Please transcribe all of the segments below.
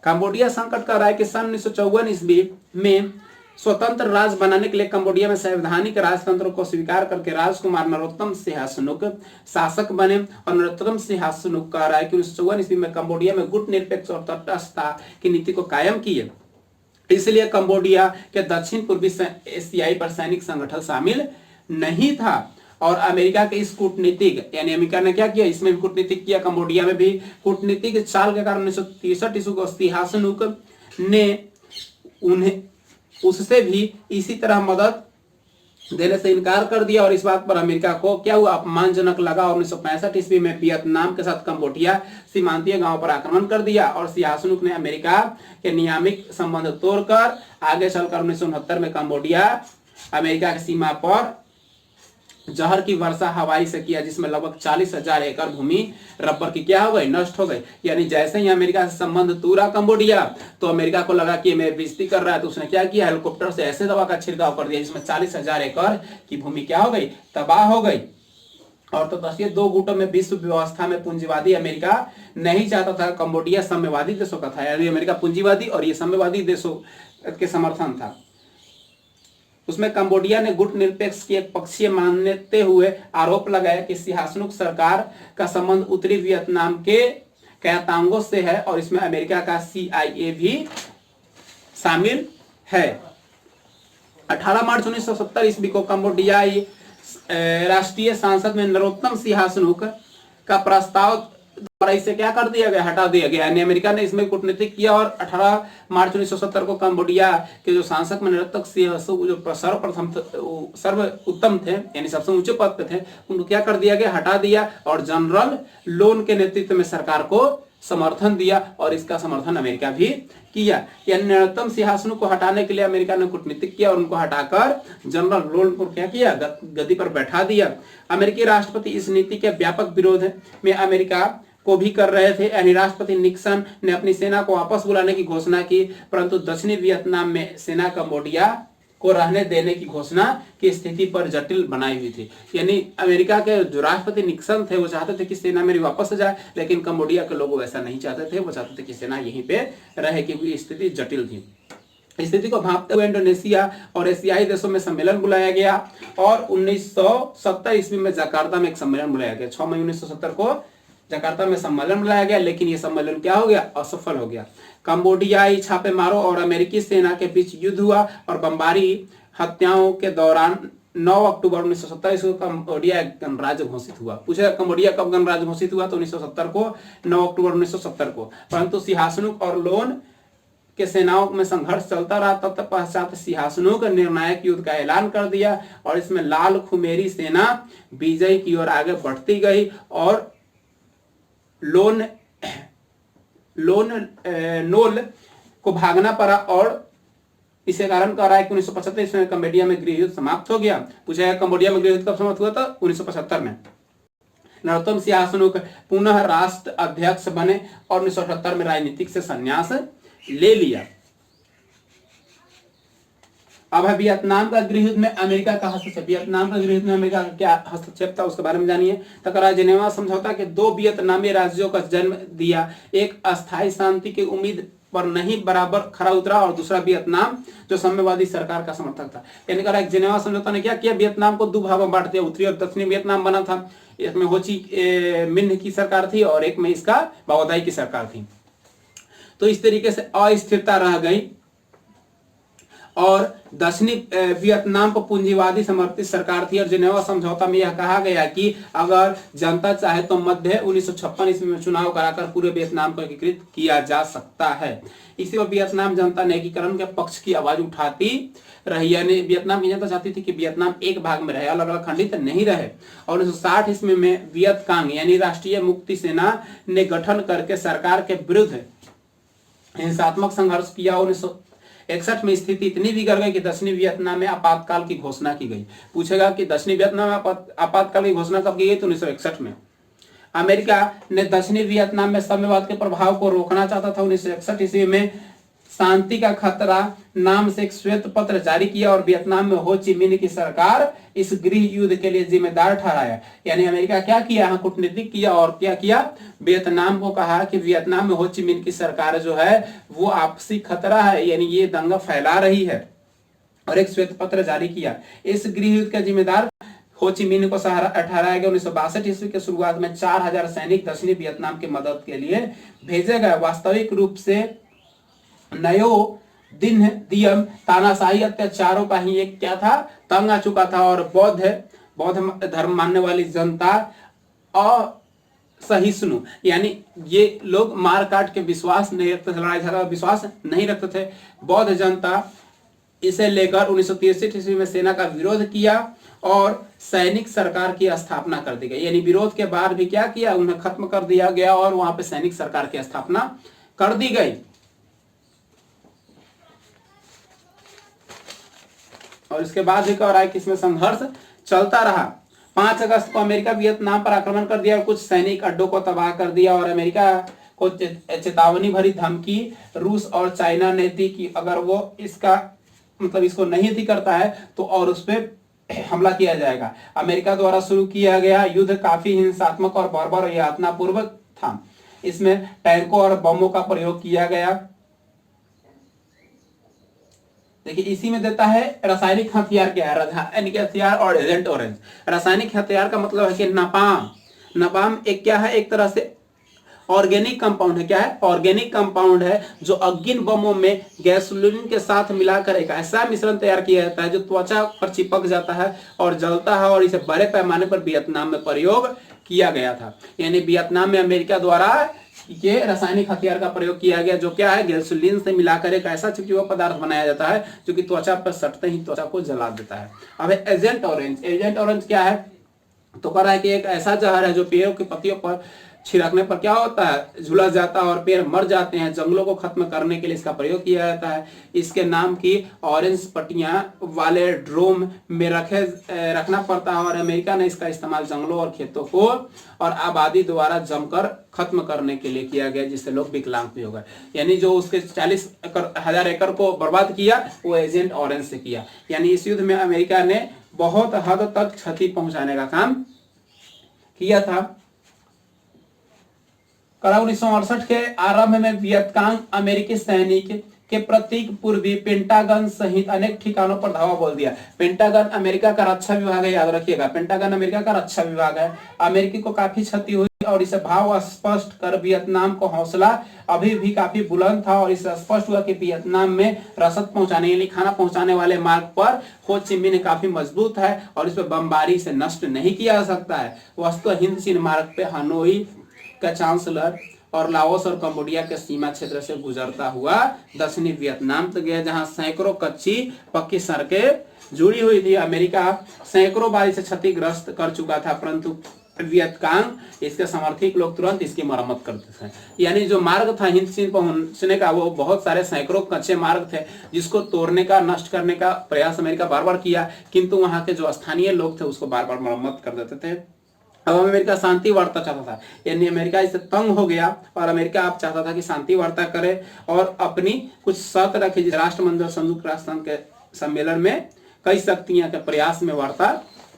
Cambodia संकट कह रहा है कि सन 1954 ईस्वी में स्वतंत्र राज्य बनाने के लिए कंबोडिया में संवैधानिक राजतंत्र को स्वीकार करके राजकुमार नरोत्तम सिंहासनुक शासक बने। और नरोत्तम सिंहासनुक कह रहा है कि 1954 ईस्वी में कंबोडिया में गुट निरपेक्ष और तटस्थता की नीति को कायम किए, इसलिए कंबोडिया के दक्षिण पूर्वी एशियाई पर सैनिक संगठन शामिल नहीं था। और अमेरिका के इस कूटनीतिक, यानी अमेरिका ने क्या किया, इसमें भी कूटनीतिक किया, कंबोडिया में भी कूटनीतिक चाल के कारण 1963 ईस्वी को सिंहासनुक ने उन्हें उससे भी इसी तरह मदद देने से इनकार कर दिया। और इस बात पर अमेरिका को क्या हुआ, अपमानजनक लगा। और 1965 ईस्वी में वियतनाम के साथ कंबोडिया सीमांतीय गांव पर आक्रमण कर दिया और सिंहासनुक ने अमेरिका के नियामिक संबंध तोड़कर आगे चलकर 1969 में कंबोडिया अमेरिका की सीमा पर जहर की वर्षा हवाई से किया, जिसमें लगभग 40,000 एकड़ भूमि रबर की क्या हो गई, नष्ट हो गई। यानी जैसे ही अमेरिका से संबंध तोड़ा कंबोडिया, तो अमेरिका को लगा कि मेरी बेइज्जती कर रहा है, तो उसने क्या किया, हेलीकॉप्टर से ऐसे दवा का छिड़काव कर दिया जिसमें 40,000 एकड़ की भूमि क्या हो गई, तबाह हो गई। और तो बस ये दो गुटों में विश्व व्यवस्था में पूंजीवादी अमेरिका नहीं चाहता था, कंबोडिया साम्यवादी देशों का था। यानी अमेरिका पूंजीवादी और ये साम्यवादी देशों के समर्थन था। उसमें कंबोडिया ने गुट निरपेक्ष की एक पक्षीय मानते हुए आरोप लगाया कि सिंहासनुक सरकार का संबंध उत्तरी वियतनाम के क्वांतांगो से है और इसमें अमेरिका का CIA भी शामिल है। 18 मार्च 1970 ईस्वी को कंबोडियाई राष्ट्रीय संसद में नरोत्तम सिंहासनुक का प्रस्ताव द्वारा इसे क्या कर दिया गया, हटा दिया गया। यानी अमेरिका ने इसमें कूटनीतिक किया और 18 मार्च 1970 को कंबोडिया के जो सांसद में नरोत्तम सिंहासनुक जो सर्वप्रथम सर्वोत्तम थे, यानी सबसे ऊंचे पद पे थे, उनको क्या कर दिया गया, हटा दिया। और जनरल लोन के नेतृत्व में सरकार को समर्थन दिया और इसका समर्थन अमेरिका भी किया। यानी नरोत्तम सिंहासनुक को हटाने के लिए अमेरिका ने कूटनीतिक किया और उनको हटाकर जनरल लोन को क्या किया, गद्दी पर बैठा दिया। अमेरिकी राष्ट्रपति इस नीति के व्यापक विरोध में अमेरिका को भी कर रहे थे। यानी राष्ट्रपति निक्सन ने अपनी सेना को वापस बुलाने की घोषणा की, परंतु दक्षिणी वियतनाम में सेना कंबोडिया को रहने देने की घोषणा की स्थिति पर जटिल बनाई हुई थी। यानी अमेरिका के जो राष्ट्रपति निक्सन थे वो चाहते थे कि सेना मेरी वापस जाए, लेकिन कंबोडिया के लोग ऐसा नहीं चाहते थे, वो चाहते थे कि सेना यहीं पे रहे, क्योंकि स्थिति जटिल थी। स्थिति को भांपते हुए इंडोनेशिया और एशियाई देशों में सम्मेलन बुलाया गया और 1970 ईस्वी में जकार्ता में एक सम्मेलन बुलाया गया। 6 मई 1970 को जकार्ता में सम्मेलन बुलाया गया, लेकिन ये सम्मेलन क्या हो गया, असफल हो गया। कंबोडियाई छापेमारों और अमेरिकी सेना के बीच युद्ध हुआ और बमबारी हत्याओं के दौरान 9 अक्टूबर 1927 को कंबोडिया एक गणराज्य घोषित हुआ। पूछेगा कंबोडिया कब गणराज्य घोषित हुआ, तो 1970 को, 9 अक्टूबर 1970 को। परंतु सिंहासनुक और लोन के सेनाओं में संघर्ष चलता रहा। तत्पश्चात सिंहासनुक निर्णायक युद्ध का ऐलान कर दिया और इसमें लाल खुमेरी सेना विजय की ओर आगे बढ़ती गई और नोल को भागना पड़ा। और इसे कारण कह रहा है कि 1975 में कंबोडिया में गृह युद्ध समाप्त हो गया। पूछा कंबोडिया में गृह युद्ध कब समाप्त हुआ था, 1975 में। नरोत्तम सिंहासनुक पुनः राष्ट्र अध्यक्ष बने और 1978 में राजनीतिक से संन्यास ले लिया। अब है वियतनाम का गृह युद्ध में अमेरिका का हस्तक्षेप। वियतनाम का गृह युद्ध में अमेरिका का क्या हस्तक्षेप था उसके बारे में जानिए। तकरार जिनेवा समझौता के 2 वियतनामी राज्यों का जन्म दिया। एक अस्थायी शांति की उम्मीद पर नहीं बराबर खरा उतरा और दूसरा वियतनाम जो साम्यवादी सरकार का समर्थक था। यानी कहा जिनेवा समझौता ने क्या किया, वियतनाम को 2 भागों में बांट दिया। उत्तरी और दक्षिणी वियतनाम बना था। इसमें होची मिन्ह की सरकार थी और एक में इसका बाओदाई की सरकार थी। तो इस तरीके से अस्थिरता रह गई और दक्षिणी वियतनाम को पूंजीवादी समर्थित सरकार थी। और जिनेवा समझौता में यह कहा गया कि अगर जनता चाहे तो मध्य 1956 ईस्वी में चुनाव कराकर पूरे वियतनाम को एकीकृत किया जा सकता है। इसी पर वियतनाम जनता ने एकीकरण के पक्ष की आवाज उठाती रही। यानी वियतनाम की जनता चाहती थी कि वियतनाम एक भाग में रहे, अलग अलग खंडित नहीं रहे। और 1960 ईस्वी में वियतकांग यानी राष्ट्रीय मुक्ति सेना ने गठन करके सरकार के विरुद्ध हिंसात्मक संघर्ष किया। 1961 में स्थिति इतनी बिगड़ गई कि दक्षिणी वियतनाम में आपातकाल की घोषणा की गई। पूछेगा कि दक्षिणी वियतनाम में आपातकाल की घोषणा कब की गई, तो 1961 में। अमेरिका ने दक्षिणी वियतनाम में साम्यवाद के प्रभाव को रोकना चाहता था। 1961 ईस्वी में शांति का खतरा नाम से एक श्वेत पत्र जारी किया और वियतनाम में हो ची मिन्ह की सरकार इस गृह युद्ध के लिए जिम्मेदार ठहराया। यानी अमेरिका क्या किया, यहाँ कूटनीतिक किया और क्या किया, वियतनाम को कहा कि वियतनाम में हो ची मिन्ह की सरकार जो है वो आपसी खतरा है, यानी ये दंगा फैला रही है, और एक श्वेत पत्र जारी किया। इस गृह युद्ध का जिम्मेदार हो ची मिन्ह को ठहराया गया। 1962 ईस्वी के शुरुआत में 4000 सैनिक दक्षिणी वियतनाम की मदद के लिए भेजे गए। वास्तविक रूप से नयो दिन दियम तानाशाही अत्याचारों का ही एक क्या था, तंग आ चुका था, और बौद्ध धर्म मानने वाली जनता असहिष्णु, यानी ये लोग मार काट के विश्वास नहीं रखते थे, लड़ाई झगड़ा विश्वास नहीं रखते थे। बौद्ध जनता इसे लेकर 1963 ईस्वी में सेना का विरोध किया और सैनिक सरकार की स्थापना कर दी गई। यानी विरोध के बाद भी क्या किया, उन्हें खत्म कर दिया गया और वहां पे सैनिक सरकार की स्थापना कर दी गई। और इसके बाद भी क्या रहा है कि इसमें संघर्ष चलता रहा। 5 अगस्त को अमेरिका वियतनाम पर आक्रमण कर दिया और कुछ सैनिक अड्डों को तबाह कर दिया, और अमेरिका को चेतावनी भरी धमकी रूस और चाइना ने दी कि अगर वो इसको नहीं थी करता है तो और उस पर हमला किया जाएगा। अमेरिका द्वारा शुरू किया गया युद्ध काफी हिंसात्मक और बर्बर और यातनापूर्वक था। इसमें टैंकों और बमों का प्रयोग किया गया। देखिए इसी में देता है रासायनिक हथियार क्या है, रासायनिक हथियार और एजेंट ऑरेंज। रासायनिक हथियार का मतलब है कि नापाम। नापाम एक क्या है, एक तरह से ऑर्गेनिक कंपाउंड है। क्या है, ऑर्गेनिक कंपाउंड है जो अग्नि बमों में गैसोलीन के साथ मिलाकर एक ऐसा मिश्रण तैयार किया जाता है जो त्वचा पर चिपक जाता है और जलता है, और इसे बड़े पैमाने पर वियतनाम में प्रयोग किया गया था। यानी वियतनाम में अमेरिका द्वारा ये रासायनिक हथियार का प्रयोग किया गया, जो क्या है, गैसोलीन से मिलाकर एक ऐसा चिपचिपा पदार्थ बनाया जाता है जो कि त्वचा पर सटते ही त्वचा को जला देता है। अब एजेंट ऑरेंज। एजेंट ऑरेंज क्या है, तो कह रहा है कि एक ऐसा जहर है जो पेड़ों की पत्तियों पर छिड़कने पर क्या होता है, झुलस जाता है और पेड़ मर जाते हैं। जंगलों को खत्म करने के लिए इसका प्रयोग किया जाता है। इसके नाम की ऑरेंज पट्टियां वाले ड्रोम में रखना पड़ता है, और अमेरिका ने इसका इस्तेमाल जंगलों और खेतों को और आबादी द्वारा जमकर खत्म करने के लिए किया गया, जिससे लोग विकलांग भी हो गए। यानी जो उसके 40,000 एकड़ को बर्बाद किया वो एजेंट ऑरेंज से किया। यानी इस युद्ध में अमेरिका ने बहुत हद तक क्षति पहुंचाने का काम किया था। 1968 के आरंभ में वियतकांग अमेरिकी सैनिक के प्रतीक पूर्वी पेंटागन सहित अनेक ठिकानों पर धावा बोल दिया। पेंटागन अमेरिका का रक्षा विभाग है, याद रखिएगा, पेंटागन अमेरिका का रक्षा विभाग है। अमेरिकी को काफी क्षति हुई और इसे भाव स्पष्ट कर वियतनाम को हौसला अभी भी काफी बुलंद था, और इससे स्पष्ट हुआ कि वियतनाम में रसद पहुंचाने यानी खाना पहुंचाने वाले मार्ग पर हो ची मिन्ह काफी मजबूत है और इस पर बमबारी से नष्ट नहीं किया जा सकता है। वस्तु हिंद चीन मार्ग पे हनोई का चांसलर और लाओस और कंबोडिया के सीमा क्षेत्र से गुजरता हुआ दक्षिणी वियतनाम तक गया, जहां सैकड़ों कच्ची पक्की सड़कें जुड़ी हुई थी। अमेरिका सैकड़ों बार इसे क्षतिग्रस्त कर चुका था, परंतु वियतकांग इसके समर्थक लोग तुरंत इसकी मरम्मत करते थे। यानी जो मार्ग था हिंद चीन पहुंचने का, वो बहुत सारे सैकड़ों कच्चे मार्ग थे जिसको तोड़ने का, नष्ट करने का प्रयास अमेरिका बार बार किया, किंतु वहां के जो स्थानीय लोग थे उसको बार बार मरम्मत कर देते थे। अब अमेरिका शांति वार्ता चाहता था, यानी अमेरिका इससे तंग हो गया और अमेरिका अब चाहता था कि शांति वार्ता करे और अपनी कुछ शर्त रखे। राष्ट्रमंडल संयुक्त राष्ट्र संघ के सम्मेलन में कई शक्तियां के प्रयास में वार्ता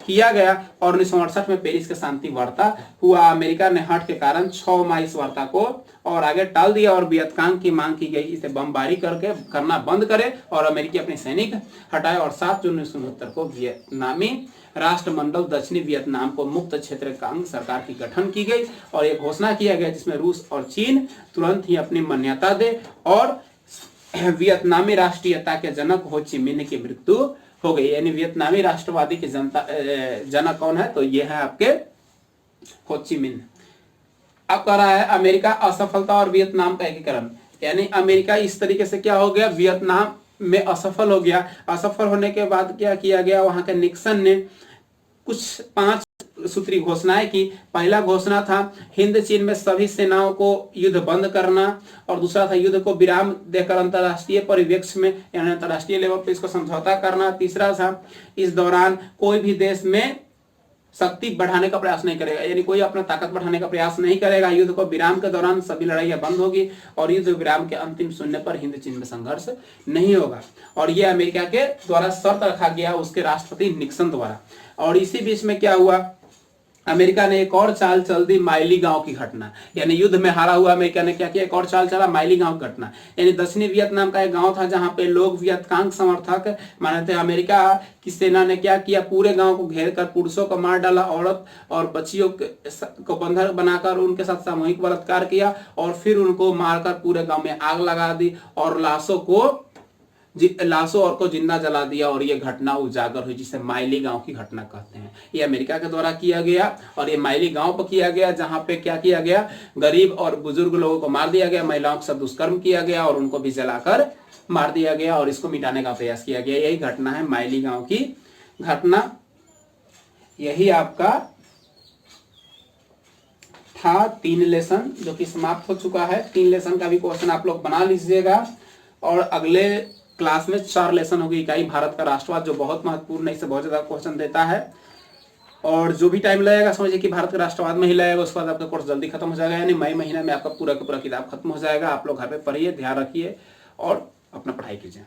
किया गया और 1968 में पेरिस के शांति वार्ता हुआ। अमेरिका ने हट के कारण 6 मई इस वार्ता को और आगे टाल दिया और वियतकांग की मांग की गई इसे बमबारी करना बंद करे और अमेरिकी अपने सैनिक हटाए, और 7 जून 1969 को वियतनामी राष्ट्रमंडल दक्षिणी वियतनाम को मुक्त क्षेत्र कांग सरकार की गठन की गई और एक घोषणा किया गया जिसमें रूस और चीन तुरंत ही अपनी मान्यता दे और वियतनामी राष्ट्रीयता के जनक हो ची मिन्ह की मृत्यु हो गई। यानी वियतनामी राष्ट्रवादी की जनक कौन है, तो ये है आपके हो ची मिन्ह। अब कह रहा है अमेरिका असफलता और वियतनाम का एकीकरण, यानी अमेरिका इस तरीके से क्या हो गया, वियतनाम में असफल हो गया। असफल होने के बाद क्या किया गया, वहां के निक्सन ने कुछ 5 सूत्री घोषणाएं की। पहला घोषणा था हिंद चीन में सभी सेनाओं को युद्ध बंद करना, और दूसरा था युद्ध को विराम देकर अंतरराष्ट्रीय परिवेश में यानी अंतरराष्ट्रीय लेवल पर इसको समझौता करना। तीसरा था इस दौरान कोई भी देश में शक्ति बढ़ाने का प्रयास नहीं करेगा, यानी कोई अपना ताकत बढ़ाने का प्रयास नहीं करेगा। युद्ध को विराम के दौरान सभी लड़ाइयां बंद होगी और युद्ध विराम के अंतिम शून्य पर हिंद चीन में संघर्ष नहीं होगा। और यह अमेरिका के द्वारा शर्त रखा गया उसके राष्ट्रपति निक्सन द्वारा। और इसी बीच में क्या हुआ, अमेरिका ने एक और चाल चल दी, माइली गांव की घटना। यानी युद्ध में हारा हुआ अमेरिका ने क्या किया, एक और चाल चला, माइली गांव की घटना। यानी दक्षिणी वियतनाम का एक गांव था जहां पे लोग वियतकांग समर्थक माने थे। अमेरिका की सेना ने क्या किया, पूरे गांव को घेर कर पुरुषों को मार डाला, औरत और बच्चियों को बंधक बनाकर उनके साथ सामूहिक बलात्कार किया और फिर उनको मारकर पूरे गांव में आग लगा दी और लाशों और को जिंदा जला दिया। और ये घटना उजागर हुई जिसे माइली गांव की घटना कहते हैं। ये अमेरिका के द्वारा किया गया और ये माइली गांव पर किया गया, जहां पे क्या किया गया, गरीब और बुजुर्ग लोगों को मार दिया गया, महिलाओं के साथ दुष्कर्म किया गया और उनको भी जलाकर मार दिया गया और इसको मिटाने का प्रयास किया गया। यही घटना है माइली गांव की घटना। यही आपका था 3 लेसन जो कि समाप्त हो चुका है। 3 लेसन का भी क्वेश्चन आप लोग बना लीजिएगा और अगले क्लास में 4 लेसन होगी। इकाई भारत का राष्ट्रवाद जो बहुत महत्वपूर्ण है, इससे बहुत ज्यादा क्वेश्चन देता है और जो भी टाइम लगेगा समझिए कि भारत के राष्ट्रवाद में ही लगेगा। उसके बाद आपका कोर्स जल्दी खत्म हो जाएगा, यानी मई महीने में आपका पूरा का पूरा किताब खत्म हो जाएगा। आप लोग घर पे पढ़िए, ध्यान रखिए और अपना पढ़ाई कीजिए।